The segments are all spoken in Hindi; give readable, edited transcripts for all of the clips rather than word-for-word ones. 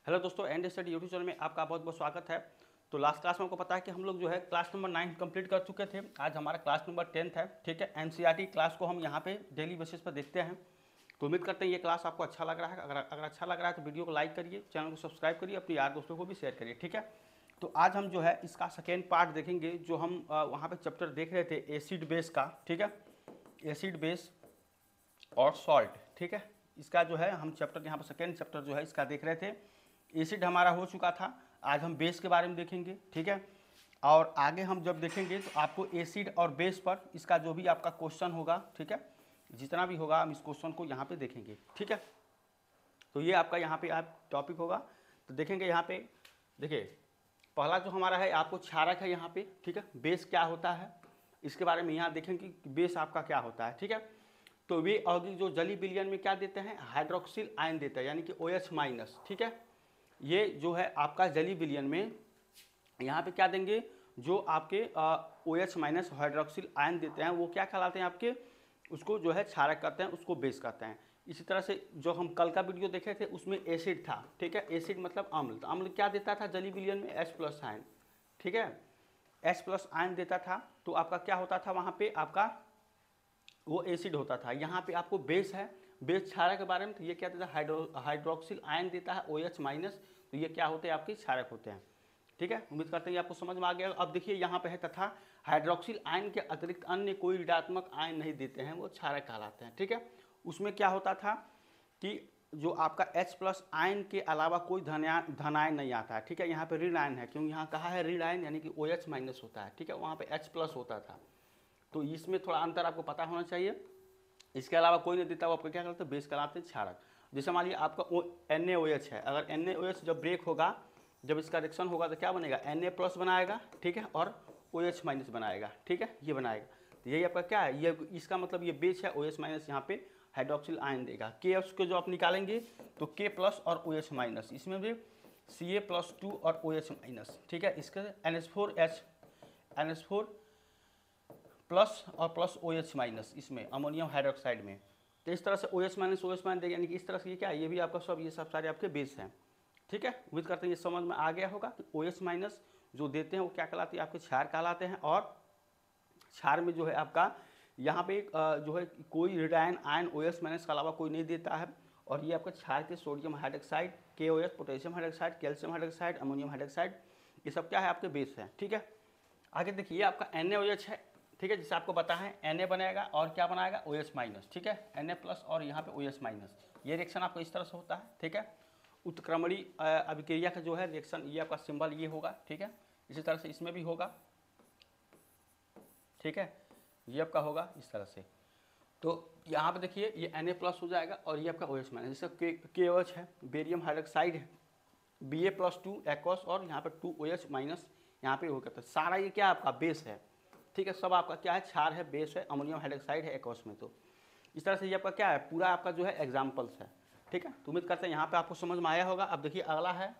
हेलो दोस्तों, एंड स्टडी यूट्यूब चैनल में आपका बहुत बहुत स्वागत है। तो लास्ट क्लास में आपको पता है कि हम लोग जो है क्लास नंबर 9 कंप्लीट कर चुके थे। आज हमारा क्लास नंबर 10 है। ठीक है, एनसीईआरटी क्लास को हम यहाँ पे डेली बेसिस पर देखते हैं। तो उम्मीद करते हैं ये क्लास आपको अच्छा लग रहा है। अगर अच्छा लग रहा है तो वीडियो को लाइक करिए, चैनल को सब्सक्राइब करिए, अपने यार दोस्तों को भी शेयर करिए। ठीक है, तो आज हम जो है इसका सेकेंड पार्ट देखेंगे। जो हम वहाँ पर चैप्टर देख रहे थे एसिड बेस का। ठीक है, एसिड बेस और सॉल्ट। ठीक है, इसका जो है हम चैप्टर यहाँ पर सेकेंड चैप्टर जो है इसका देख रहे थे। एसिड हमारा हो चुका था, आज हम बेस के बारे में देखेंगे। ठीक है, और आगे हम जब देखेंगे तो आपको एसिड और बेस पर इसका जो भी आपका क्वेश्चन होगा, ठीक है, जितना भी होगा हम इस क्वेश्चन को यहाँ पे देखेंगे। ठीक है, तो ये आपका यहाँ पे आप टॉपिक होगा। तो देखेंगे यहाँ पे, देखिए पहला जो हमारा है आपको क्षारक है यहाँ पे। ठीक है, बेस क्या होता है इसके बारे में यहाँ देखेंगे कि बेस आपका क्या होता है। ठीक है, तो वे औद्योगिक जो जली विलयन में क्या देते हैं, हाइड्रोक्सिल आयन देते हैं, यानी कि OH माइनस। ठीक है, ये जो है आपका जली विलयन में यहाँ पे क्या देंगे, जो आपके OH माइनस हाइड्रोक्सिल आयन देते हैं वो क्या कहलाते हैं आपके, उसको जो है क्षारक कहते हैं, उसको बेस कहते हैं। इसी तरह से जो हम कल का वीडियो देखे थे उसमें एसिड था। ठीक है, एसिड मतलब अम्ल। तो अम्ल क्या देता था जली विलयन में, H+ आयन। ठीक है, H+ आयन देता था। तो आपका क्या होता था वहाँ पे, आपका वो एसिड होता था। यहाँ पे आपको बेस है, बेस क्षारक के बारे में। तो ये क्या देता है, हाइड्रोक्सिल आयन देता है OH माइनस। तो ये क्या होते हैं, आपके क्षारक होते हैं। ठीक है, उम्मीद करते हैं ये आपको समझ में आ गया। अब देखिए यहाँ पे है, तथा हाइड्रोक्सिल आयन के अतिरिक्त अन्य कोई ऋणात्मक आयन नहीं देते हैं, वो क्षारक कहलाते हैं। ठीक है, उसमें क्या होता था कि जो आपका H+ आयन के अलावा कोई धन आयन नहीं आता है। ठीक है, यहाँ पे ऋण आयन है, क्योंकि यहाँ कहा है ऋण आयन, यानी कि OH माइनस होता है। ठीक है, वहाँ पे H+ होता था। तो इसमें थोड़ा अंतर आपको पता होना चाहिए। इसके अलावा कोई नहीं देता, वो आपको क्या करते हैं, बेस कराते हैं, क्षारक। जैसे मान लिया आपका NaOH है, अगर NaOH जब ब्रेक होगा, जब इसका रिएक्शन होगा तो क्या बनेगा, Na+ बनाएगा। ठीक है, और OH माइनस बनाएगा। ठीक है, ये बनाएगा। तो यही आपका क्या है, ये इसका मतलब ये बेस है। OH माइनस यहाँ पे हाइड्रोक्सिल आयन देगा। K को जो आप निकालेंगे तो K+ और OH माइनस, इसमें भी Ca+2 और OH माइनस। ठीक है, इसका NH4 प्लस और प्लस OH माइनस, इसमें अमोनियम हाइड्रोक्साइड में। तो इस तरह से OH माइनस देगा, यानी कि इस तरह से ये क्या है, ये भी आपका सब, ये सब सारे आपके बेस हैं। ठीक है, उम्मीद करते हैं ये समझ में आ गया होगा कि OH माइनस जो देते हैं वो क्या कहलाते हैं, आपके क्षार कहलाते हैं। और क्षार में जो है आपका यहाँ पे जो है कोई ऋणायन आयन OH माइनस के अलावा कोई नहीं देता है। और ये आपका क्षार के sodium hydroxide, KOH, potassium hydroxide, calcium hydroxide, ammonium hydroxide, ये सब क्या है, आपके बेस है। ठीक है, आगे देखिए ये आपका NaOH है। ठीक है, जैसे आपको पता है Na बनेगा और क्या बनाएगा, OH माइनस। ठीक है, Na+ और यहाँ पे OH माइनस, ये रिएक्शन आपको इस तरह से होता है। ठीक है, उत्क्रमणीय अभिक्रिया का जो है रिएक्शन, ये आपका सिंबल ये होगा। ठीक है, इसी तरह से इसमें भी होगा। ठीक है, ये आपका होगा इस तरह से। तो यहाँ पे देखिए ये Na+ हो जाएगा और ये आपका OH माइनस, जैसे KOH है, बेरियम हाइड्रोक्साइड है, Ba+2 एक्वस, और यहाँ पे 2 OH माइनस यहाँ पे हो करता है। सारा ये क्या आपका बेस है। ठीक है, सब आपका क्या है, क्षार है, बेस है, अमोनियम हाइड्रोक्साइड है एक्वस में। तो इस तरह से ये आपका क्या है, पूरा आपका जो है एग्जाम्पल्स है। ठीक है, तो उम्मीद करते हैं यहाँ पे आपको समझ में आया होगा। अब देखिए अगला है,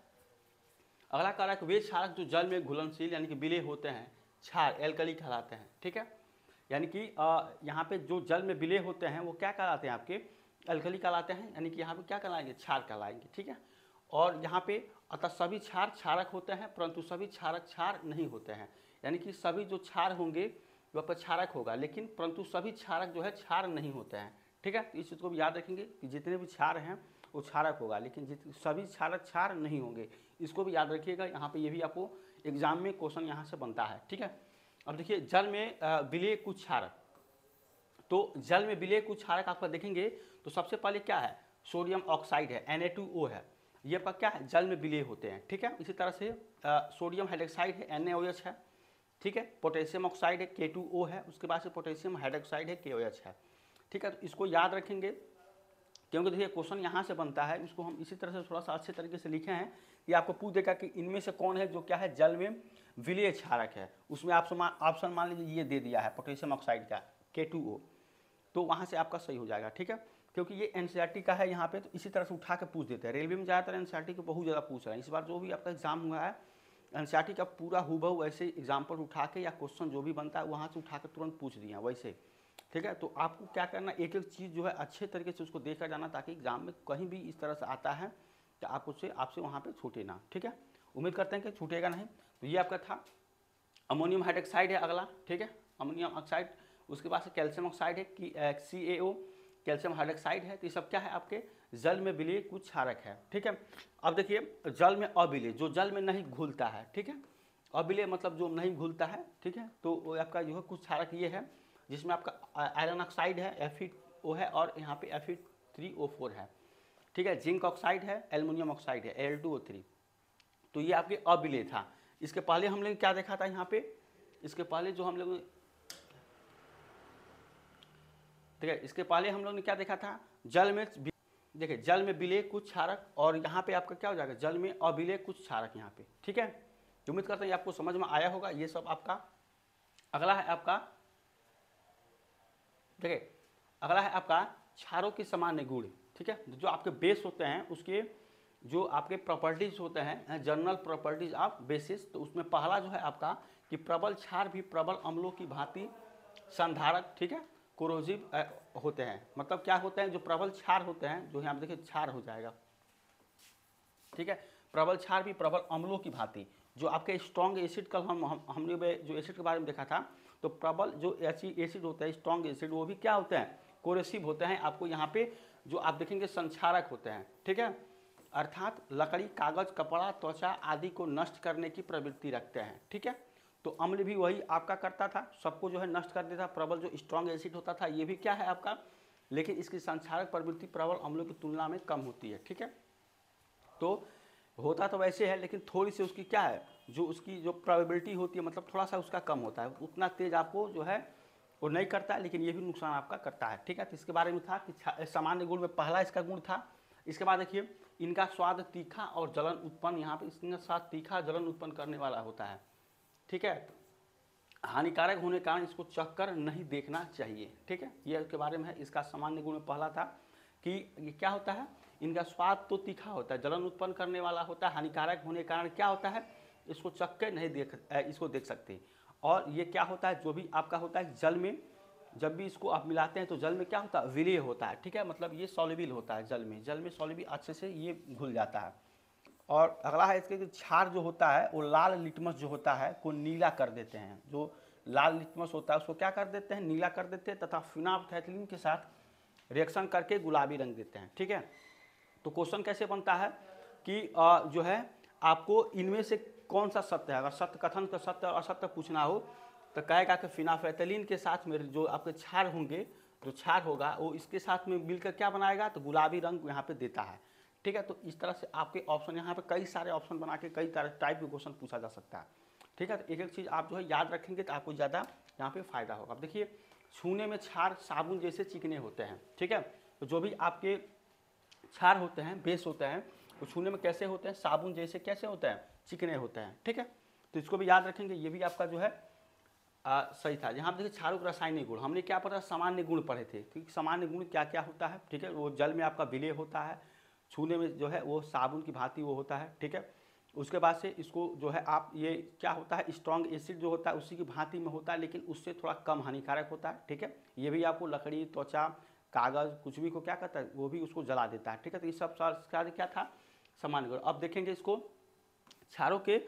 अगला कह रहा है कि वे क्षारक जो जल में घुलनशील यानी कि विलेय होते हैं, क्षार एल्कली कहलाते हैं। ठीक है, यानी कि यहाँ पे जो जल में विलेय होते हैं वो क्या कहलाते हैं, आपके एल्कली कहलाते हैं, यानी कि यहाँ पे क्या कहलाएंगे, क्षार कहलाएंगे। ठीक है, और यहाँ पे अतः सभी क्षार क्षारक होते हैं, परंतु सभी क्षारक क्षार नहीं होते हैं। यानी कि सभी जो क्षार होंगे वह पर क्षारक होगा, लेकिन परंतु सभी क्षारक जो है क्षार नहीं होते हैं। ठीक है, तो इस चीज़ को भी याद रखेंगे कि जितने भी क्षार हैं वो क्षारक होगा, लेकिन सभी क्षारक क्षार नहीं होंगे। इसको भी याद रखिएगा, यहाँ पे ये भी आपको एग्जाम में क्वेश्चन यहाँ से बनता है। ठीक है, अब देखिए जल में विलेय कुछ क्षारक, तो जल में विलेय कुछ क्षारक आपका देखेंगे तो सबसे पहले क्या है, सोडियम ऑक्साइड है, Na2O है, ये आपका क्या है, जल में विलेय होते हैं। ठीक है, इसी तरह से सोडियम हाइड्रोक्साइड है, NaOH है। ठीक है, पोटेशियम ऑक्साइड है, K2O है, उसके बाद से पोटेशियम हाइड्रोक्साइड है, KOH है। ठीक है, तो इसको याद रखेंगे, क्योंकि देखिए क्वेश्चन यहाँ से बनता है। इसको हम इसी तरह से थोड़ा सा अच्छे तरीके से लिखे हैं कि आपको पूछ देगा कि इनमें से कौन है जो क्या है, जल में विलेय क्षारक है। उसमें ऑप्शन मान लीजिए ये दे दिया है पोटेशियम ऑक्साइड का, K2O, तो वहाँ से आपका सही हो जाएगा। ठीक है, क्योंकि ये एनसीईआरटी का है यहाँ पे, तो इसी तरह से उठा के पूछ देते हैं। रेलवे में ज़्यादातर एनसीईआरटी को बहुत ज़्यादा पूछ रहे हैं। इस बार जो भी आपका एग्जाम हुआ है एनसीईआरटी का पूरा हूबहू ऐसे एग्जाम्पल उठा के, या क्वेश्चन जो भी बनता है वहाँ से उठा के तुरंत पूछ दिए हैं वैसे। ठीक है, तो आपको क्या करना, एक एक चीज़ जो है अच्छे तरीके से उसको देखा जाना, ताकि एग्जाम में कहीं भी इस तरह से आता है तो आप उससे आपसे वहाँ पे छूटे ना, ठीक है। उम्मीद करते हैं कि छूटेगा नहीं। तो ये आपका था अमोनियम हाइड्रोक्साइड है अगला, ठीक है, अमोनियम ऑक्साइड। उसके बाद से कैल्शियम ऑक्साइड है कि CaO, कैल्शियम हाइड्रोक्साइड है। तो ये सब क्या है, आपके जल में विलीय कुछ क्षारक है, ठीक है। अब देखिए जल में अविलीय, जो जल में नहीं घुलता है, ठीक है, अविलीय मतलब जो नहीं घुलता है, ठीक है। तो वो आपका जो है कुछ क्षारक ये है, जिसमें आपका आयरन ऑक्साइड है Fe2O है, और यहाँ पे Fe3O4 है, ठीक है। जिंक ऑक्साइड है, एल्युमिनियम ऑक्साइड है Al2O3। तो ये आपके अविलीय था। इसके पहले हम लोग क्या देखा था यहाँ पे, इसके पहले जो हम लोग, ठीक है, इसके पहले हम लोग ने क्या देखा था, जल में, देखिए जल में विलेय कुछ क्षारक, और यहाँ पे आपका क्या हो जाएगा, जल में अविलेय कुछ क्षारक यहाँ पे, ठीक है। तो उम्मीद करते हैं आपको समझ में आया होगा ये सब आपका। अगला है आपका, देखिए अगला है आपका क्षारों के सामान्य गुण, ठीक है। जो आपके बेस होते हैं उसके जो आपके प्रॉपर्टीज होते हैं, जनरल प्रॉपर्टीज ऑफ बेसिस, तो उसमें पहला जो है आपका कि प्रबल क्षार भी प्रबल अम्लों की भांति संधारक, ठीक है, कोरोजिव होते हैं। मतलब क्या होते हैं, जो प्रबल क्षार होते हैं, जो यहाँ पे देखिए क्षार हो जाएगा, ठीक है, प्रबल क्षार भी प्रबल अम्लों की भांति, जो आपके स्ट्रॉन्ग एसिड, कल हमने जो एसिड के बारे में देखा था, तो प्रबल जो एसिड होता है, स्ट्रॉन्ग एसिड, वो भी क्या होते हैं, कोरेसिव होते हैं। आपको यहाँ पे जो आप देखेंगे संक्षारक होते हैं, ठीक है, अर्थात लकड़ी, कागज, कपड़ा, त्वचा आदि को नष्ट करने की प्रवृत्ति रखते हैं, ठीक है। तो अम्ल भी वही आपका करता था, सबको जो है नष्ट कर देता। प्रबल जो स्ट्रॉन्ग एसिड होता था ये भी क्या है आपका, लेकिन इसकी संक्षारक प्रवृत्ति प्रबल अम्लों की तुलना में कम होती है, ठीक है। तो होता तो वैसे है, लेकिन थोड़ी सी उसकी क्या है, जो उसकी जो प्रोबेबिलिटी होती है, मतलब थोड़ा सा उसका कम होता है, उतना तेज आपको जो है वो नहीं करता है, लेकिन ये भी नुकसान आपका करता है, ठीक है। तो इसके बारे में था कि सामान्य गुण में पहला इसका गुण था। इसके बाद देखिए इनका स्वाद तीखा और जलन उत्पन्न, यहाँ पे इसका स्वाद तीखा जलन उत्पन्न करने वाला होता है, ठीक है। हानिकारक होने के कारण इसको चख कर नहीं देखना चाहिए, ठीक है। ये के बारे में है। इसका सामान्य गुण में पहला था कि ये क्या होता है, इनका स्वाद तो तीखा होता है, जलन उत्पन्न करने वाला होता है, हानिकारक होने के कारण क्या होता है, इसको चख के नहीं इसको देख सकते। और ये क्या होता है, जो भी आपका होता है जल में, जब भी इसको आप मिलाते हैं तो जल में क्या होता है, विलीय होता है, ठीक है। मतलब ये सॉल्युबल होता है जल में सॉल्युबल अच्छे से ये घुल जाता है। और अगला है इसके क्षार जो होता है वो लाल लिटमस जो होता है को नीला कर देते हैं। जो लाल लिटमस होता है उसको क्या कर देते हैं, नीला कर देते हैं, तथा फिनाइलएथिलीन के साथ रिएक्शन करके गुलाबी रंग देते हैं, ठीक है। तो क्वेश्चन कैसे बनता है कि जो है आपको इनमें से कौन सा सत्य है, अगर सत्य कथन का सत्य और असत्य पूछना हो तो कहेगा कि फिनाइलएथिलीन के साथ में जो आपके क्षार होंगे, जो क्षार होगा वो इसके साथ में मिलकर क्या बनाएगा, तो गुलाबी रंग यहाँ पे देता है, ठीक है। तो इस तरह से आपके ऑप्शन यहाँ पे कई सारे ऑप्शन बना के कई तरह टाइप के क्वेश्चन पूछा जा सकता है, ठीक है। तो एक एक चीज़ आप जो है याद रखेंगे तो आपको ज़्यादा यहाँ पे फायदा होगा। अब देखिए छूने में क्षार साबुन जैसे चिकने होते हैं, ठीक है। तो जो भी आपके क्षार होते हैं, बेस होते हैं, वो छूने में कैसे होते हैं, साबुन जैसे कैसे होते हैं, चिकने होते हैं, ठीक है। तो इसको भी याद रखेंगे, ये भी आपका जो है सही था। यहाँ पर देखिए क्षारों के रासायनिक गुण, हमने क्या पढ़ा, सामान्य गुण पढ़े थे, ठीक। सामान्य गुण क्या क्या होता है, ठीक है। वो जल में आपका विलय होता है, छूने में जो है वो साबुन की भांति वो होता है, ठीक है। उसके बाद से इसको जो है आप ये क्या होता है, स्ट्रॉन्ग एसिड जो होता है उसी की भांति में होता है, लेकिन उससे थोड़ा कम हानिकारक होता है, ठीक है। ये भी आपको लकड़ी, त्वचा, कागज़, कुछ भी को क्या करता है, वो भी उसको जला देता है, ठीक है। तो ये सब कार्य क्या था, सामान्य गुण। अब देखेंगे इसको क्षारों के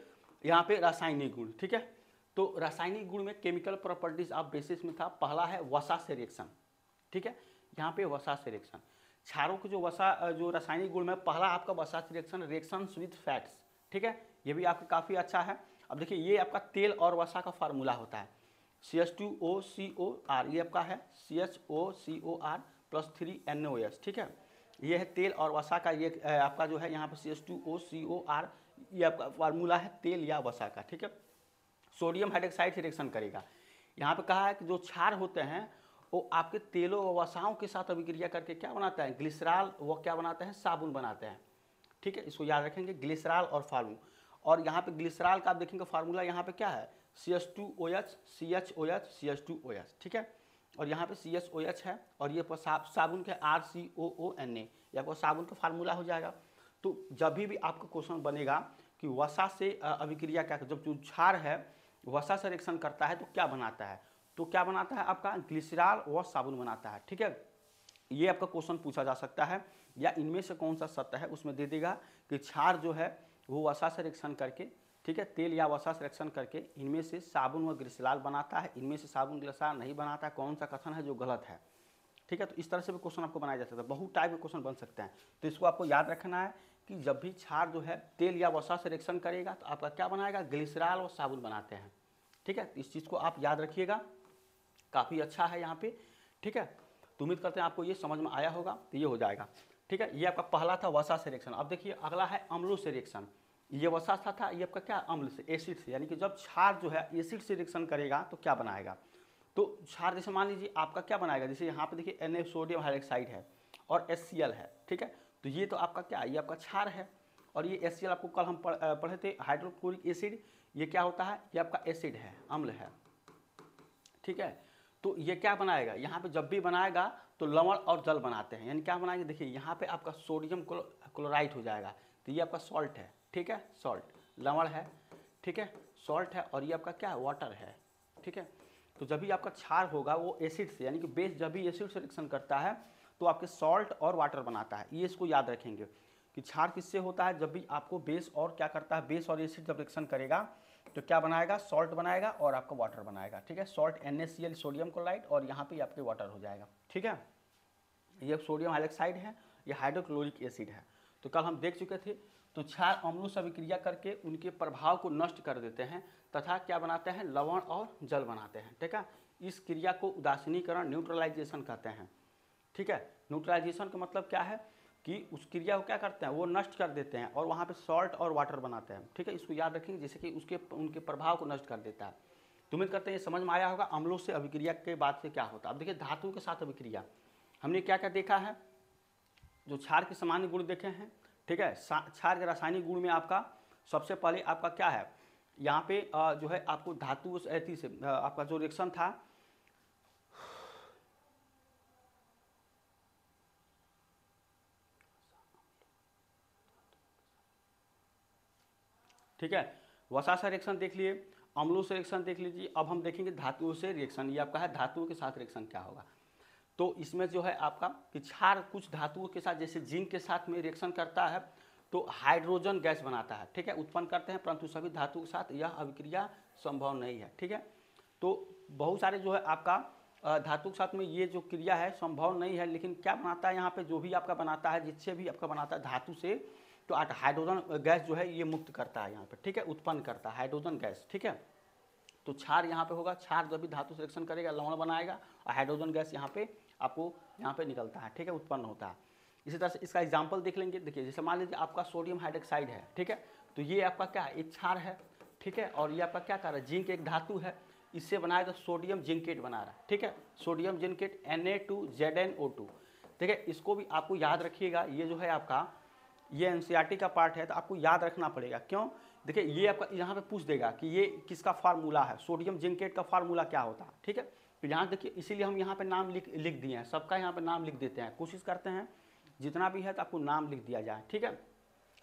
यहाँ पे रासायनिक गुण, ठीक है। तो रासायनिक गुण में केमिकल प्रॉपर्टीज ऑफ बेसिस में था, पहला है वसा से रिएक्शन, ठीक है। यहाँ पे वसा से रिएक्शन, क्षारों के जो वसा जो रासायनिक गुण में पहला आपका वसा से रिएक्शन विद फैट्स, ठीक है। ये भी आपका काफ़ी अच्छा है। अब देखिए ये आपका तेल और वसा का फार्मूला होता है CH2OCOR, ये आपका है CHOCOR + 3NOS, ठीक है। ये है तेल और वसा का, ये आपका जो है यहाँ पर CH2OCOR, ये आपका फार्मूला है तेल या वसा का, ठीक है। सोडियम हाइड्रोक्साइड से रिएक्शन करेगा। यहाँ पे कहा है कि जो क्षार होते हैं वो आपके तेलों व वसाओं के साथ अभिक्रिया करके क्या बनाता है, ग्लिसरॉल, वो क्या बनाते हैं, साबुन बनाते हैं, ठीक है। इसको याद रखेंगे, ग्लिसरॉल और फार्मू। और यहाँ पे ग्लिसरॉल का आप देखेंगे फार्मूला यहाँ पे क्या है, CH2OH CHOH CH2OH, ठीक है। और यहाँ पे CHOH है, और ये साबुन के RCOONA, ये आपको साबुन का फार्मूला हो जाएगा। तो जब भी आपका क्वेश्चन बनेगा कि वसा से अभिक्रिया क्या, जब जो क्षार है वसा से रिएक्शन करता है तो क्या बनाता है, तो क्या बनाता है आपका ग्लिसरॉल व साबुन बनाता है, ठीक है। ये आपका क्वेश्चन पूछा जा सकता है, या इनमें से कौन सा सत्य है, उसमें दे देगा कि क्षार जो है वो वसा से रिएक्शन करके, ठीक है, तेल या वसा से रिएक्शन करके इनमें से साबुन व ग्लिसरॉल बनाता है, इनमें से साबुन ग्लिसरॉल नहीं बनाता है, कौन सा कथन है जो गलत है, ठीक है। तो इस तरह से भी क्वेश्चन आपको बनाया जा सकता है, बहुत टाइप के क्वेश्चन बन सकते हैं। तो इसको आपको याद रखना है कि जब भी क्षार जो है तेल या वसा से रिएक्शन करेगा तो आपका क्या बनाएगा, ग्लिसरॉल और साबुन बनाते हैं, ठीक है। तो इस चीज़ को आप याद रखिएगा, काफ़ी अच्छा है यहाँ पे, ठीक है। तो उम्मीद करते हैं आपको ये समझ में आया होगा। तो ये हो जाएगा, ठीक है। ये आपका पहला था वसा से रिएक्शन। अब देखिए अगला है अम्लों से रिएक्शन। ये वसा था, ये आपका क्या, अम्ल से, एसिड से, यानी कि जब क्षार जो है एसिड से रिएक्शन करेगा तो क्या बनाएगा। तो क्षार जैसे मान लीजिए आपका क्या बनाएगा, जैसे यहाँ पे देखिए Na सोडियम हाइड्रोक्साइड है और HCl है, ठीक है। तो ये तो आपका क्या, ये आपका क्षार है। और ये HCl आपको कल हम पढ़े थे हाइड्रोक्लोरिक एसिड, ये क्या होता है, ये आपका एसिड है, अम्ल है, ठीक है। तो ये क्या बनाएगा, यहाँ पे जब भी बनाएगा तो लवण और जल बनाते हैं, यानी क्या बनाएंगे, देखिए यहाँ पे आपका सोडियम क्लोराइड हो जाएगा, तो ये आपका सॉल्ट है, ठीक है, सॉल्ट, लवण है, ठीक है, सॉल्ट है, और ये आपका क्या, वाटर है, ठीक है। तो जब भी आपका क्षार होगा वो एसिड से, यानी कि बेस जब भी एसिड से रिएक्शन करता है तो आपके सॉल्ट और वाटर बनाता है। ये इसको याद रखेंगे कि क्षार किससे होता है, जब भी आपको बेस और क्या करता है, बेस और एसिड जब रिएक्शन करेगा तो क्या बनाएगा, सॉल्ट बनाएगा और आपका वाटर बनाएगा, ठीक है। सॉल्ट NaCl सोडियम क्लोराइड, और यहाँ पे आपके वाटर हो जाएगा, ठीक है। ये सोडियम हाइड्रोक्साइड है, ये हाइड्रोक्लोरिक एसिड है। तो कल हम देख चुके थे। तो क्षार अम्लों से अभिक्रिया करके उनके प्रभाव को नष्ट कर देते हैं तथा क्या बनाते हैं, लवण और जल बनाते हैं, ठीक है। इस क्रिया को उदासीनीकरण, न्यूट्रलाइजेशन कहते हैं, ठीक है। न्यूट्रलाइजेशन का मतलब क्या है कि उस क्रिया को क्या करते हैं, वो नष्ट कर देते हैं और वहाँ पे सॉल्ट और वाटर बनाते हैं, ठीक है। इसको याद रखेंगे, जैसे कि उनके प्रभाव को नष्ट कर देता है। तो उम्मीद करते हैं ये समझ में आया होगा अम्लों से अभिक्रिया के बाद से क्या होता है। अब देखिए धातु के साथ अभिक्रिया हमने क्या क्या देखा है, जो क्षार के सामान्य गुण देखे हैं, ठीक है। क्षार के रासायनिक गुण में आपका सबसे पहले आपका क्या है, यहाँ पे जो है आपको धातु ऐसी से आपका जो रिएक्शन था, ठीक है, वसा से रिएक्शन देख लिए, अम्लों से रिएक्शन देख लीजिए। अब हम देखेंगे धातुओं से रिएक्शन, ये आपका है धातुओं के साथ रिएक्शन क्या होगा। तो इसमें जो है आपका कि क्षार कुछ धातुओं के साथ, जैसे जिंक के साथ में रिएक्शन करता है तो हाइड्रोजन गैस बनाता है, ठीक है, उत्पन्न करते हैं, परंतु सभी धातु के साथ यह अभिक्रिया संभव नहीं है, ठीक है। तो बहुत सारे जो है आपका धातु के साथ में ये जो क्रिया है संभव नहीं है, लेकिन क्या बनाता है यहाँ पे, जो भी आपका बनाता है, जिससे भी आपका बनाता है धातु से, तो हाइड्रोजन गैस जो है ये मुक्त करता है यहाँ पे, ठीक है, उत्पन्न करता है हाइड्रोजन गैस, ठीक है। तो क्षार यहाँ पे होगा, क्षार जब भी धातु से रिएक्शन करेगा लवण बनाएगा और हाइड्रोजन गैस यहाँ पे आपको यहाँ पे निकलता है, ठीक है, उत्पन्न होता है। इसी तरह से इसका एग्जाम्पल देख लेंगे। देखिए जैसे मान लीजिए आपका सोडियम हाइड्रोक्साइड है, ठीक है, तो ये आपका क्या एक क्षार है, ठीक है, और ये आपका क्या कर रहा है, जिंक एक धातु है, इससे बनाया तो सोडियम जिंकेट बना रहा है, ठीक है, सोडियम जिंकेट Na2ZnO2, ठीक है। इसको भी आपको याद रखिएगा, ये जो है आपका ये NCERT का पार्ट है तो आपको याद रखना पड़ेगा। क्यों, देखिए ये आपका यहाँ पे पूछ देगा कि ये किसका फार्मूला है, सोडियम जिंकेट का फार्मूला क्या होता है, ठीक है। तो यहाँ देखिए इसीलिए हम यहाँ पे नाम लिख दिए हैं, सबका यहाँ पे नाम लिख देते हैं, कोशिश करते हैं जितना भी है तो आपको नाम लिख दिया जाए, ठीक है।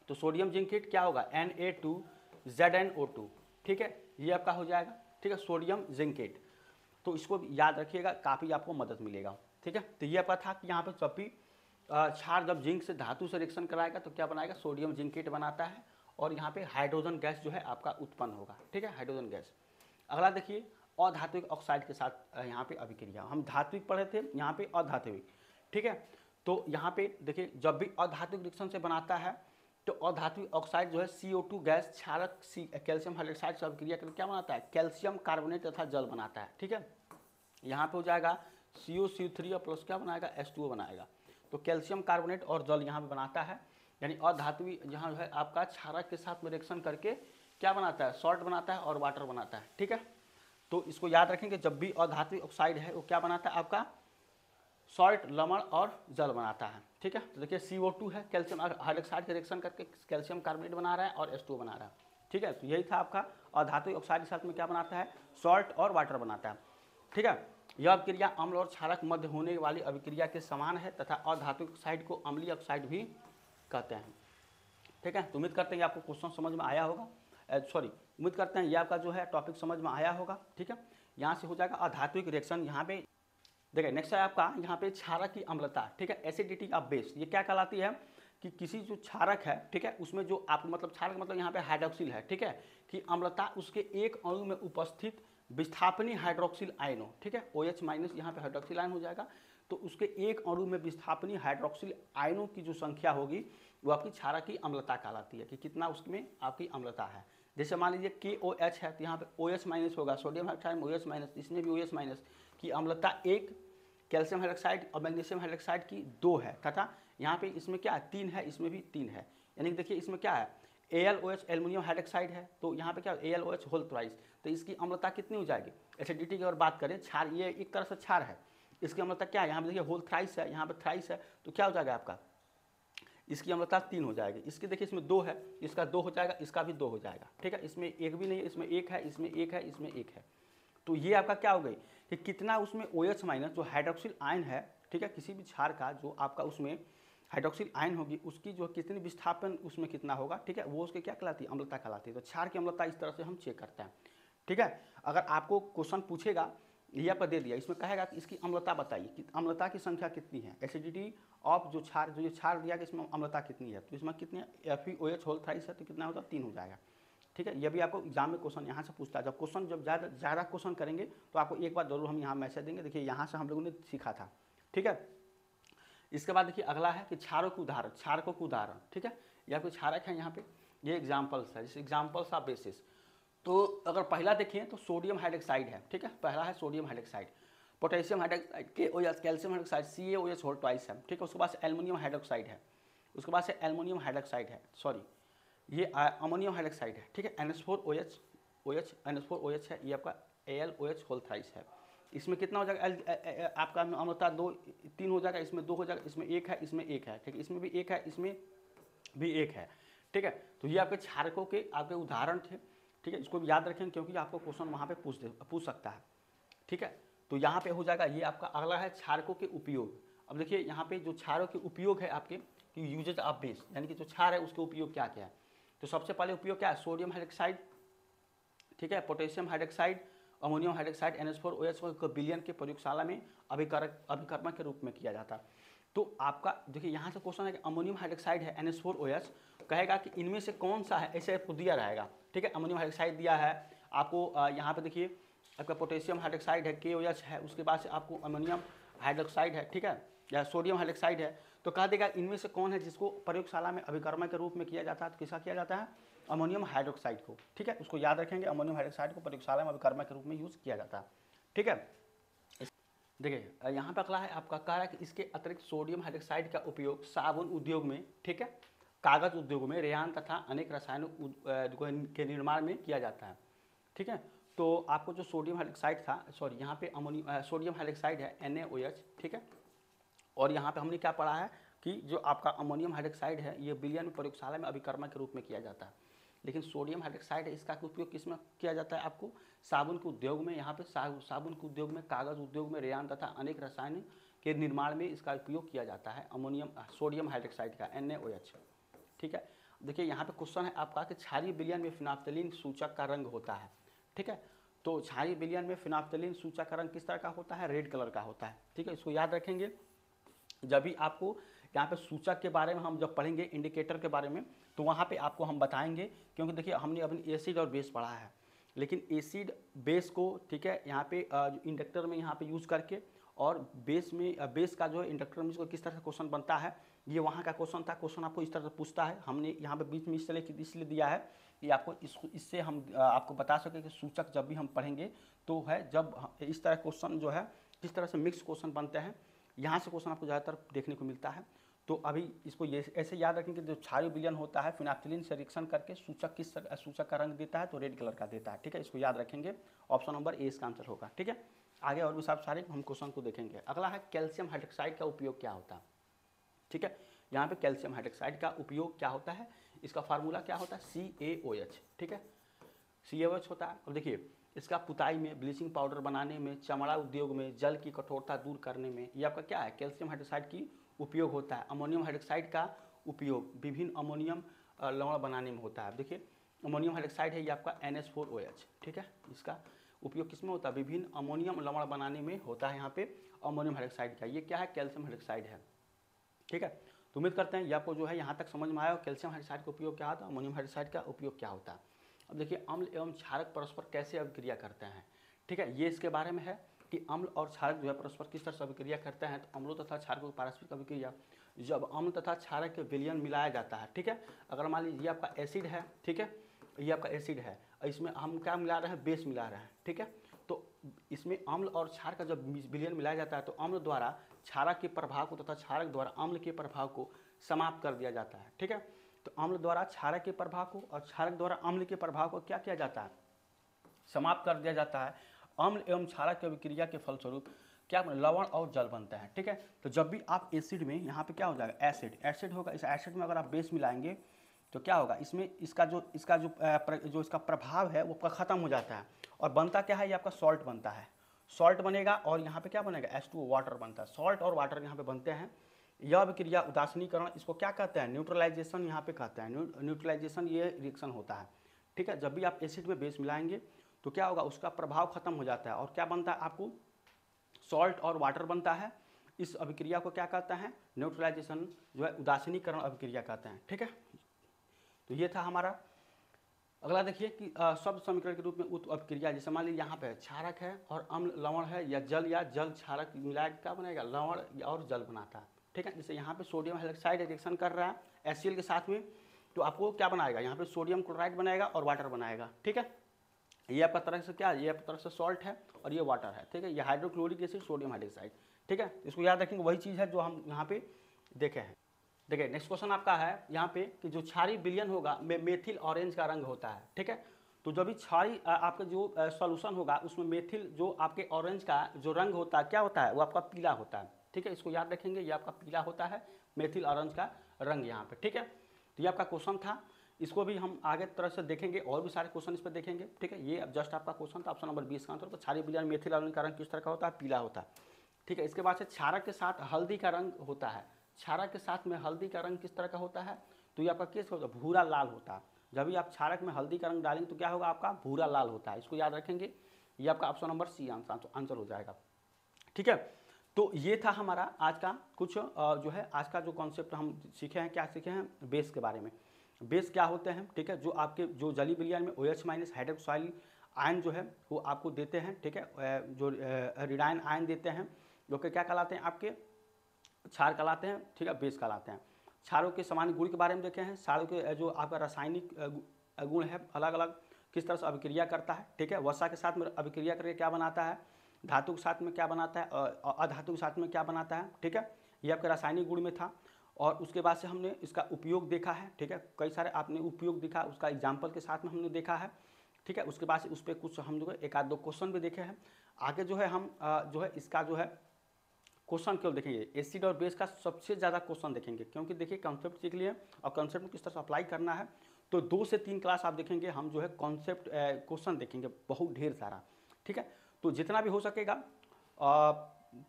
तो सोडियम जिंकेट क्या होगा, Na2ZnO2, ठीक है, ये आपका हो जाएगा, ठीक है, सोडियम जिंकेट। तो इसको भी याद रखिएगा, काफ़ी आपको मदद मिलेगा, ठीक है। तो ये आपका था कि यहाँ पे जब भी क्षार जब जिंक से धातु से रिएक्शन कराएगा तो क्या बनाएगा, सोडियम जिंकेट बनाता है और यहाँ पे हाइड्रोजन गैस जो है आपका उत्पन्न होगा, ठीक है, हाइड्रोजन गैस। अगला देखिए अधात्विक ऑक्साइड के साथ यहाँ पे अभिक्रिया, हम धात्विक पढ़े थे, यहाँ पे अधात्विक, ठीक है। तो यहाँ पे देखिए जब भी अधात्विक रिएक्शन से बनाता है तो अधात्विक ऑक्साइड जो है CO2 गैस क्षारक कैल्शियम हाइड्रोक्साइड से अभिक्रिया करके क्या बनाता है, कैल्शियम कार्बोनेट तथा जल बनाता है, ठीक है। यहाँ पे हो जाएगा COCO3 और प्लस क्या बनाएगा, H2O बनाएगा। तो कैल्शियम कार्बोनेट और जल यहाँ पे बनाता है, यानी अधात्विक यहाँ जो है आपका क्षारक के साथ में रिएक्शन करके क्या बनाता है, सॉल्ट बनाता है और वाटर बनाता है, ठीक है। तो इसको याद रखेंगे, जब भी अधात्विक ऑक्साइड है वो क्या बनाता है आपका, सॉल्ट, लवण और जल बनाता है, ठीक है। तो देखिए CO2 है, कैल्शियम हाइड्रोक्साइड का रिएक्शन करके कैल्शियम कार्बोनेट बना रहा है और H2O बना रहा है, ठीक है। तो यही था आपका अधात्विक ऑक्साइड के साथ में क्या बनाता है, सॉल्ट और वाटर बनाता है, ठीक है। यह अभिक्रिया अम्ल और क्षारक मध्य होने वाली अभिक्रिया के समान है तथा अधात्विक ऑक्साइड को अम्लीय ऑक्साइड भी कहते हैं, ठीक है। तो उम्मीद करते हैं आपको क्वेश्चन समझ में आया होगा, उम्मीद करते हैं ये आपका जो है टॉपिक समझ में आया होगा, ठीक है। यहाँ से हो जाएगा अधात्विक रिएक्शन। यहाँ पे देखिए नेक्स्ट है आपका यहाँ पे क्षारक की अम्लता, ठीक है, एसिडिटी ऑफ बेस, ये क्या कहलाती है, कि किसी जो क्षारक है, ठीक है, उसमें जो आपको मतलब क्षारक मतलब यहाँ पे हाइड्रोक्सिल है, ठीक है, कि अम्लता उसके एक अणु में उपस्थित विस्थापनी हाइड्रोक्सिल आयन हो, ठीक है, OH माइनस यहाँ पे हाइड्रोक्सिल आयन हो जाएगा, तो उसके एक अणु में विस्थापनी हाइड्रोक्सिल आयनों की जो संख्या होगी वो आपकी क्षारक की अम्लता कहलाती है, कि कितना उसमें आपकी अम्लता है। जैसे मान लीजिए KOH है तो यहाँ पे OH माइनस होगा, सोडियम हाइड्रोक्साइड में OH माइनस, इसमें भी OH माइनस की अम्लता एक, कैल्शियम हाइड्रोक्साइड और मैग्नीशियम हाइड्रोक्साइड की 2 है, तथा यहाँ पे इसमें क्या है 3 है, इसमें भी 3 है। यानी कि देखिए इसमें क्या है AlOH एल्युमिनियम हाइड्रोक्साइड है, तो यहाँ पे क्या AlOH होल थ्राइस, तो इसकी अम्लता कितनी हो जाएगी। एसिडिटी की अगर बात करें, क्षार ये एक तरह से क्षार है, इसकी अम्लता क्या है, यहाँ पे देखिए होल थ्राइस है, यहाँ पे थ्राइस है, तो क्या हो जाएगा आपका, इसकी अम्लता 3 हो जाएगी। इसकी देखिए इसमें 2 है, इसका 2 हो जाएगा, इसका भी 2 हो जाएगा, ठीक है, इसमें एक भी नहीं है, इसमें एक है, इसमें एक है, इसमें एक है। तो ये आपका क्या हो गई कि कितना उसमें OH माइनस जो हाइड्रोक्सिल आयन है, ठीक है, किसी भी क्षार का जो आपका उसमें हाइड्रोक्सिल आयन होगी उसकी जो कितनी विस्थापन उसमें कितना होगा, ठीक है, वो उसके क्या कहलाती है, अम्लता कहलाती है। तो क्षार की अम्लता इस तरह से हम चेक करते हैं, ठीक है। अगर आपको क्वेश्चन पूछेगा, ये आपका दे दिया, इसमें कहेगा कि इसकी अम्लता बताइए कि अम्लता की संख्या कितनी है, एसिडिटी ऑफ जो ये क्षार दिया कि इसमें अम्लता कितनी है, तो इसमें कितनी है, FeOH होल थ्राइस है, तो कितना होगा 3 हो जाएगा, ठीक है। ये भी आपको एग्जाम में क्वेश्चन यहाँ से पूछता है। जब ज़्यादा क्वेश्चन करेंगे तो आपको एक बार जरूर हम यहाँ मैसेज देंगे, देखिए यहाँ से हम लोगों ने सीखा था, ठीक है। इसके बाद देखिए अगला है कि क्षारों के उदाहरण, क्षारकों के उदाहरण, ठीक है, या कोई क्षारक है यहाँ पे, ये एग्जाम्पल्स है, जैसे एग्जाम्पल्स ऑफ बेसिस। तो अगर पहला देखें तो सोडियम हाइड्रोक्साइड है, ठीक है, पहला है sodium hydroxide, potassium hydroxide KOH, calcium hydroxide CaOH whole twice है, ठीक है। उसके बाद से एल्युमिनियम हाइड्रोक्साइड है, उसके बाद से एल्युमिनियम हाइड्रोक्साइड है, सॉरी ये अमोनियम हाइड्रोक्साइड है, ठीक है, NH4OH है, ये आपका AlOH होल थ्राइस है। इसमें कितना हो जाएगा, आपका अम्लता 2 3 हो जाएगा, इसमें 2 हो जाएगा, इसमें 1 है, इसमें 1 है, ठीक है, इसमें भी 1 है, इसमें भी 1 है, ठीक है। तो ये आपके क्षारकों के आपके उदाहरण थे, ठीक है, इसको भी याद रखें क्योंकि आपको क्वेश्चन वहाँ पे पूछ सकता है, ठीक है। तो यहाँ पे हो जाएगा, ये आपका अगला है क्षारकों के उपयोग। अब देखिए यहाँ पे जो क्षारों के उपयोग है आपके कि यूजेज ऑफ बेस, यानी कि जो क्षार है उसके उपयोग क्या क्या है। तो सबसे पहले उपयोग क्या है, सोडियम हाइड्रोक्साइड, ठीक है, potassium hydroxide, ammonium hydroxide NH4OH को विलयन के प्रयोगशाला में अभिकर्मक के रूप में किया जाता है। तो आपका देखिए यहाँ से क्वेश्चन है कि अमोनियम हाइड्रोक्साइड है NH4OH, कहेगा कि इनमें से कौन सा है, ऐसे आपको दिया रहेगा, ठीक है। अमोनियम हाइड्रोक्साइड दिया है आपको, यहाँ पे देखिए आपका पोटेशियम हाइड्रोक्साइड है KOH है, उसके बाद से आपको अमोनियम हाइड्रोक्साइड है, ठीक है, या सोडियम हाइड्रोक्साइड है। तो कह देगा इनमें से कौन है जिसको प्रयोगशाला में अभिकर्मक के रूप में किया जाता है, तो किसका किया जाता है, अमोनियम हाइड्रोक्साइड को, ठीक है, उसको याद रखेंगे, अमोनियम हाइड्रोक्साइड को प्रयोगशाला में अभिकर्मक के रूप में यूज़ किया जाता है, ठीक है। देखिए यहाँ पर अगला है आपका कह रहा है कि इसके अतिरिक्त सोडियम हाइड्रोक्साइड का उपयोग साबुन उद्योग में, ठीक है, कागज उद्योग में, रेयान तथा अनेक रसायनों के निर्माण में किया जाता है, ठीक है। तो आपको जो सोडियम हाइड्रोक्साइड था, सॉरी यहाँ पे सोडियम हाइड्रोक्साइड है NaOH, ठीक है, और यहाँ पे हमने क्या पढ़ा है कि जो आपका अमोनियम हाइड्रोक्साइड है ये विलयन में प्रयोगशाला में अभिकर्मक के रूप में किया जाता है। लेकिन सोडियम हाइड्रोक्साइड है, इसका उपयोग किस में किया जाता है, आपको साबुन के उद्योग में, यहाँ पे साबुन के उद्योग में, कागज उद्योग में, रेयान तथा अनेक रसायन के निर्माण में इसका उपयोग किया जाता है, सोडियम हाइड्रोक्साइड का NaOH, ठीक है। देखिए यहाँ पे क्वेश्चन है आपका कि क्षारीय विलयन में फिनाफ्थलीन सूचक का रंग होता है, ठीक है। तो क्षारीय विलयन में फिनाफ्थलीन सूचक का रंग किस तरह का होता है, रेड कलर का होता है, ठीक है, इसको याद रखेंगे। जब भी आपको यहाँ पे सूचक के बारे में हम जब पढ़ेंगे, इंडिकेटर के बारे में, तो वहाँ पे आपको हम बताएंगे, क्योंकि देखिए हमने अपनी एसिड और बेस पढ़ा है, लेकिन एसिड बेस को, ठीक है, यहाँ पे इंडक्टर में यहाँ पे यूज़ करके, और बेस का जो है इंडक्टर में इसको किस तरह से क्वेश्चन बनता है, ये वहाँ का क्वेश्चन था। क्वेश्चन आपको इस तरह से पूछता है, हमने यहाँ पे बीच में इसलिए दिया है कि आपको इससे हम आपको बता सकें कि सूचक जब भी हम पढ़ेंगे तो है, जब इस तरह क्वेश्चन जो है किस तरह से मिक्स क्वेश्चन बनते हैं, यहाँ से क्वेश्चन आपको ज़्यादातर देखने को मिलता है। तो अभी इसको ये ऐसे याद रखें कि जो क्षारीय विलयन होता है फिनाफ्थलीन से रिएक्शन करके सूचक का रंग देता है, तो रेड कलर का देता है, ठीक है, इसको याद रखेंगे। ऑप्शन नंबर ए इसका आंसर होगा, ठीक है। आगे और भी सब सारे हम क्वेश्चन को देखेंगे। अगला है कैल्शियम हाइड्रोक्साइड का उपयोग क्या होता है, ठीक है। यहाँ पे कैल्शियम हाइड्रोक्साइड का उपयोग क्या होता है, इसका फार्मूला क्या होता है, CaOH, ठीक है, CaOH होता है। अब देखिए इसका पुताई में, ब्लीचिंग पाउडर बनाने में, चमड़ा उद्योग में, जल की कठोरता दूर करने में, ये आपका क्या है, कैल्शियम हाइड्रोक्साइड की उपयोग होता है। अमोनियम हाइड्रोक्साइड का उपयोग विभिन्न अमोनियम लवण बनाने में होता है। देखिए अमोनियम हाइड्रोक्साइड है ये आपका NH4OH, ठीक है, इसका उपयोग किस में होता है, विभिन्न अमोनियम लवण बनाने में होता है। यहाँ पे अमोनियम हाइड्रोक्साइड का, ये क्या है, कैल्शियम हाइड्रोक्साइड है, ठीक है। तो उम्मीद करते हैं ये आपको जो है यहाँ तक समझ में आया और कैल्शियम हाइड्रोक्साइड का उपयोग क्या होता है, अमोनियम हाइड्रोक्साइड का उपयोग क्या होता है। अब देखिए अम्ल एवं क्षारक परस्पर कैसे अभिक्रिया करते हैं, ठीक है, ये इसके बारे में है कि अम्ल और क्षारक जो है परस्पर किस तरह से अभिक्रिया करते हैं। तो अम्लों तथा क्षारकों की पारस्परिक अभिक्रिया, जब अम्ल तथा क्षारक के विलयन मिलाया जाता है, ठीक है, अगर मान लीजिए ये आपका एसिड है, ठीक है, ये आपका एसिड है, इसमें हम क्या मिला रहे हैं, बेस मिला रहे हैं, ठीक है, तो इसमें अम्ल और क्षार का जब विलयन मिलाया जाता है तो अम्ल द्वारा क्षारक के प्रभाव को तथा क्षारक द्वारा अम्ल के प्रभाव को समाप्त कर दिया जाता है, ठीक है। तो अम्ल द्वारा क्षारक के प्रभाव को और क्षारक द्वारा अम्ल के प्रभाव को क्या किया जाता है, समाप्त कर दिया जाता है। अम्ल एवं क्षारक की अभिक्रिया के फलस्वरूप क्या लवण और जल बनता है, ठीक है। तो जब भी आप एसिड में यहाँ पे क्या हो जाएगा, एसिड होगा, इस एसिड में अगर आप बेस मिलाएंगे तो क्या होगा, इसमें इसका जो इसका प्रभाव है वो खत्म हो जाता है और बनता क्या है, ये आपका सॉल्ट बनता है, सॉल्ट बनेगा और यहाँ पे क्या बनेगा, H2O वाटर बनता है। सॉल्ट और वाटर यहाँ पे बनते हैं। यह अभिक्रिया उदासीनीकरण, इसको क्या कहते हैं, न्यूट्रलाइजेशन यहाँ पे कहते हैं, न्यूट्रलाइजेशन ये रिएक्शन होता है, ठीक है। जब भी आप एसिड में बेस मिलाएंगे तो क्या होगा, उसका प्रभाव खत्म हो जाता है और क्या बनता है, आपको सॉल्ट और वाटर बनता है। इस अभिक्रिया को क्या कहते हैं, न्यूट्रलाइजेशन जो है उदासीनीकरण अभिक्रिया कहते हैं, ठीक है। तो ये था हमारा। अगला देखिए कि शब्द समीकरण के रूप में उत अभिक्रिया, जैसे मान लीजिए यहाँ पे क्षारक है और अम्ल लवण है या जल क्षारक मिलाकर क्या बनेगा, लवण और जल बनाता है, ठीक है। जैसे यहाँ पे सोडियम हाइड्रोक्साइड रिएक्शन कर रहा है HCl के साथ में, तो आपको क्या बनाएगा, यहाँ पे सोडियम क्लोराइड बनाएगा और वाटर बनाएगा, ठीक है। ये आपका तरह से क्या, ये आपका तरह से सॉल्ट है और ये वाटर है, ठीक है। ये हाइड्रोक्लोरिक एसिड, सोडियम हाइड्रोक्साइड, ठीक है। इसको याद रखेंगे, वही चीज़ है जो हम यहाँ पे देखे हैं। देखिए नेक्स्ट क्वेश्चन आपका है यहाँ पे कि जो क्षारीय विलयन होगा में मेथिल ऑरेंज का रंग होता है, ठीक है। तो जब भी क्षारीय आपका जो सॉल्यूशन होगा उसमें मेथिल जो आपके ऑरेंज का जो रंग होता है क्या होता है, वो आपका पीला होता है, ठीक है। इसको याद रखेंगे, ये आपका पीला होता है मेथिल ऑरेंज का रंग यहाँ पे, ठीक है। तो ये आपका क्वेश्चन था, इसको भी हम आगे तरह से देखेंगे और भी सारे क्वेश्चन इस पर देखेंगे, ठीक है। ये अब जस्ट आपका क्वेश्चन था ऑप्शन नंबर 20 का आंसर। तो क्षारीय विलयन मेथिल ऑरेंज का रंग किस तरह का होता है, पीला होता है, ठीक है। इसके बाद से क्षारक के साथ हल्दी का रंग होता है, क्षारक के साथ में हल्दी का रंग किस तरह का होता है, तो ये आपका किस होता है, भूरा लाल होता है। जब भी आप क्षारक में हल्दी का रंग डालेंगे तो क्या होगा, आपका भूरा लाल होता है। इसको याद रखेंगे, ये आपका ऑप्शन नंबर C आंसर हो जाएगा, ठीक है। तो ये था हमारा आज का कुछ जो है आज का जो कॉन्सेप्ट हम सीखे हैं, क्या सीखे हैं, बेस के बारे में। बेस क्या होते हैं, ठीक है, जो आपके जो जलीय विलयन में OH- हाइड्रोक्साइल आयन जो है वो आपको देते हैं, ठीक है, जो रिडाइन आयन देते हैं, जो कि क्या कहलाते हैं, आपके क्षार कहलाते हैं, ठीक है, बेस कहलाते हैं। क्षारों के सामान्य गुण के बारे में देखे हैं, क्षारों के जो आपका रासायनिक गुण है अलग अलग किस तरह से अभिक्रिया करता है, ठीक है। वसा के साथ में अभिक्रिया करके क्या बनाता है, धातु के साथ में क्या बनाता है, अधातु के साथ में क्या बनाता है, ठीक है। ये आपके रासायनिक गुण में था। और उसके बाद से हमने इसका उपयोग देखा है, ठीक है, कई सारे आपने उपयोग देखा, उसका एग्जाम्पल के साथ में हमने देखा है, ठीक है। उसके बाद से उस पर कुछ हम जो है एक आध दो क्वेश्चन भी देखे हैं। आगे जो है हम जो है इसका जो है क्वेश्चन क्यों देखेंगे, एसिड और बेस का सबसे ज़्यादा क्वेश्चन देखेंगे, क्योंकि देखिए कॉन्सेप्ट सीख लिए और कॉन्सेप्ट में किस तरह से अप्लाई करना है। तो 2 से 3 क्लास आप देखेंगे, हम जो है कॉन्सेप्ट क्वेश्चन देखेंगे बहुत ढेर सारा, ठीक है। तो जितना भी हो सकेगा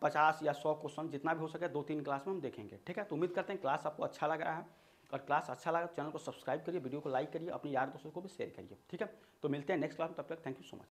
50 या 100 क्वेश्चन जितना भी हो सके 2-3 क्लास में हम देखेंगे, ठीक है। तो उम्मीद करते हैं क्लास आपको अच्छा लग रहा है, और क्लास अच्छा लगा चैनल को सब्सक्राइब करिए, वीडियो को लाइक करिए, अपने यार दोस्तों को भी शेयर करिए, ठीक है। तो मिलते हैं नेक्स्ट क्लास में, तब तक थैंक यू सो मच।